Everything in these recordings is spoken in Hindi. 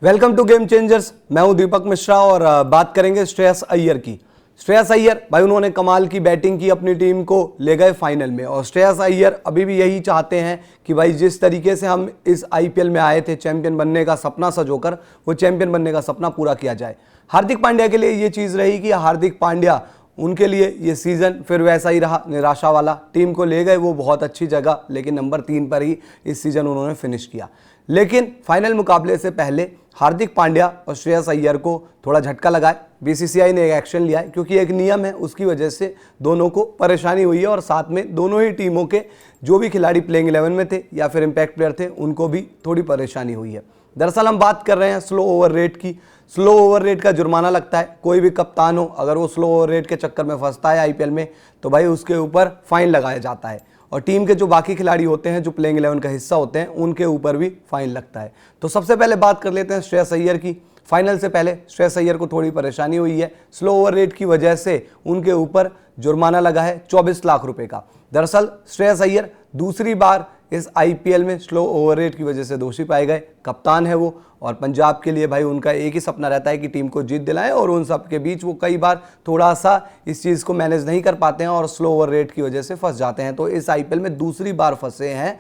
Welcome to game changers. मैं हूं दीपक मिश्रा और बात करेंगे श्रेयस अय्यर की। श्रेयस अय्यर भाई उन्होंने कमाल की बैटिंग की, अपनी टीम को ले गए फाइनल में। और श्रेयस अय्यर अभी भी यही चाहते हैं कि भाई जिस तरीके से हम इस आईपीएल में आए थे चैंपियन बनने का सपना सजोकर, वो चैंपियन बनने का सपना पूरा किया जाए। हार्दिक पांड्या के लिए ये चीज़ रही कि हार्दिक पांड्या उनके लिए ये सीज़न फिर वैसा ही रहा, निराशा वाला। टीम को ले गए वो बहुत अच्छी जगह, लेकिन नंबर 3 पर ही इस सीज़न उन्होंने फिनिश किया। लेकिन फाइनल मुकाबले से पहले हार्दिक पांड्या और श्रेयस अय्यर को थोड़ा झटका लगा है। बीसीसीआई ने एक एक्शन लिया है क्योंकि एक नियम है, उसकी वजह से दोनों को परेशानी हुई है और साथ में दोनों ही टीमों के जो भी खिलाड़ी प्लेइंग 11 में थे या फिर इम्पैक्ट प्लेयर थे उनको भी थोड़ी परेशानी हुई है। दरअसल हम बात कर रहे हैं स्लो ओवर रेट की। स्लो ओवर रेट का जुर्माना लगता है। कोई भी कप्तान हो अगर वो स्लो ओवर रेट के चक्कर में फंसता है आईपीएल में तो भाई उसके ऊपर फाइन लगाया जाता है। और टीम के जो बाकी खिलाड़ी होते हैं जो प्लेइंग 11 का हिस्सा होते हैं उनके ऊपर भी फाइन लगता है। तो सबसे पहले बात कर लेते हैं श्रेयस अय्यर की। फाइनल से पहले श्रेयस अय्यर को थोड़ी परेशानी हुई है। स्लो ओवर रेट की वजह से उनके ऊपर जुर्माना लगा है 24 लाख रुपए का। दरअसल श्रेयस अय्यर दूसरी बार इस आईपीएल में स्लो ओवर रेट की वजह से दोषी पाए गए। कप्तान है वो और पंजाब के लिए भाई उनका एक ही सपना रहता है कि टीम को जीत दिलाएं, और उन सब के बीच वो कई बार थोड़ा सा इस चीज़ को मैनेज नहीं कर पाते हैं और स्लो ओवर रेट की वजह से फंस जाते हैं। तो इस आईपीएल में दूसरी बार फंसे हैं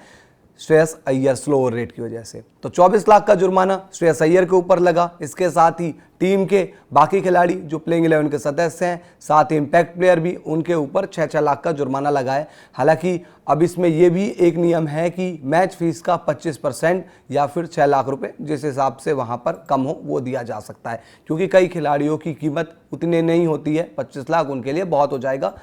Shreyas Iyer slow over rate की वजह से। तो 24 लाख का जुर्माना श्रेयस अय्यर के ऊपर लगा। इसके साथ ही टीम के बाकी खिलाड़ी जो प्लेइंग 11 के सदस्य हैं, साथ ही इम्पैक्ट प्लेयर भी, उनके ऊपर 6-6 लाख का जुर्माना लगा है। हालांकि अब इसमें यह भी एक नियम है कि मैच फीस का 25% या फिर 6 लाख रुपए जिस हिसाब से वहां पर कम हो वो दिया जा सकता है, क्योंकि कई खिलाड़ियों की कीमत उतनी नहीं होती है। 25 लाख उनके लिए बहुत हो जाएगा,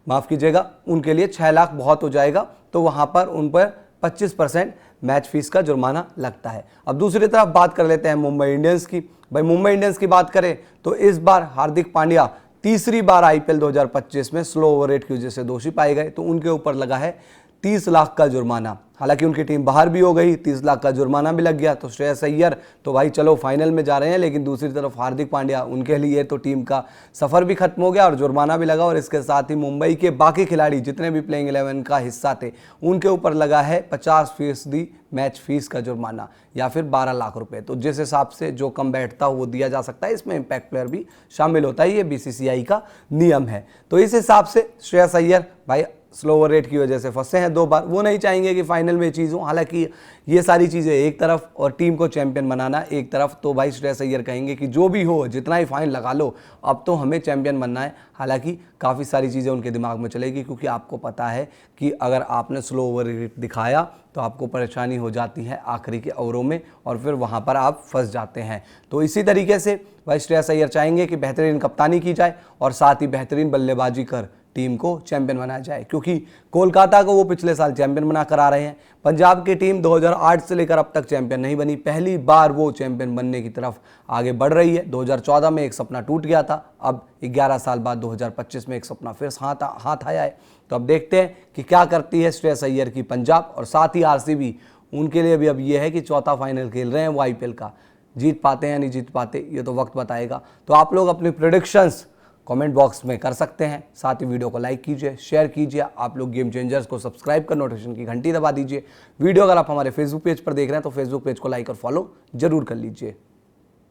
माफ़ कीजिएगा, उनके लिए 6 लाख बहुत हो जाएगा। तो वहाँ पर उन पर 25% मैच फीस का जुर्माना लगता है। अब दूसरी तरफ बात कर लेते हैं मुंबई इंडियंस की। भाई मुंबई इंडियंस की बात करें तो इस बार हार्दिक पांड्या तीसरी बार आईपीएल 2025 में स्लो ओवर रेट की वजह से दोषी पाए गए, तो उनके ऊपर लगा है 30 लाख का जुर्माना। हालांकि उनकी टीम बाहर भी हो गई, 30 लाख का जुर्माना भी लग गया। तो श्रेयस अय्यर तो भाई चलो फाइनल में जा रहे हैं, लेकिन दूसरी तरफ हार्दिक पांड्या, उनके लिए तो टीम का सफ़र भी खत्म हो गया और जुर्माना भी लगा। और इसके साथ ही मुंबई के बाकी खिलाड़ी जितने भी प्लेइंग 11 का हिस्सा थे उनके ऊपर लगा है 50% मैच फीस का जुर्माना या फिर 12 लाख रुपए। तो जिस हिसाब से जो कम बैठता हो वो दिया जा सकता है। इसमें इम्पैक्ट प्लेयर भी शामिल होता है, ये बीसीसीआई का नियम है। तो इस हिसाब से श्रेयस अय्यर भाई स्लो ओवर रेट की वजह से फंसे हैं 2 बार। वो नहीं चाहेंगे कि फाइनल में चीज़ हो। हालांकि ये सारी चीज़ें एक तरफ और टीम को चैंपियन बनाना एक तरफ, तो भाई श्रेयस अय्यर कहेंगे कि जो भी हो, जितना ही फाइन लगा लो, अब तो हमें चैंपियन बनना है। हालांकि काफ़ी सारी चीज़ें उनके दिमाग में चलेगी, क्योंकि आपको पता है कि अगर आपने स्लो ओवर रेट दिखाया तो आपको परेशानी हो जाती है आखिरी के ओवरों में और फिर वहाँ पर आप फंस जाते हैं। तो इसी तरीके से भाई श्रेयस अय्यर चाहेंगे कि बेहतरीन कप्तानी की जाए और साथ ही बेहतरीन बल्लेबाजी कर टीम को चैंपियन बनाया जाए, क्योंकि कोलकाता को वो पिछले साल चैंपियन बना कर आ रहे हैं। पंजाब की टीम 2008 से लेकर अब तक चैंपियन नहीं बनी, पहली बार वो चैंपियन बनने की तरफ आगे बढ़ रही है। 2014 में एक सपना टूट गया था, अब 11 साल बाद 2025 में एक सपना फिर हाथ आया है। तो अब देखते हैं कि क्या करती है श्रेयस अय्यर की पंजाब, और साथ ही आरसीबी, उनके लिए भी अब ये है कि चौथा फाइनल खेल रहे हैं वो आईपीएल का। जीत पाते हैं या नहीं जीत पाते ये तो वक्त बताएगा। तो आप लोग अपनी प्रेडिक्शंस कमेंट बॉक्स में कर सकते हैं। साथ ही वीडियो को लाइक कीजिए, शेयर कीजिए। आप लोग गेम चेंजर्स को सब्सक्राइब कर नोटिफिकेशन की घंटी दबा दीजिए। वीडियो अगर आप हमारे फेसबुक पेज पर देख रहे हैं तो फेसबुक पेज को लाइक और फॉलो जरूर कर लीजिए।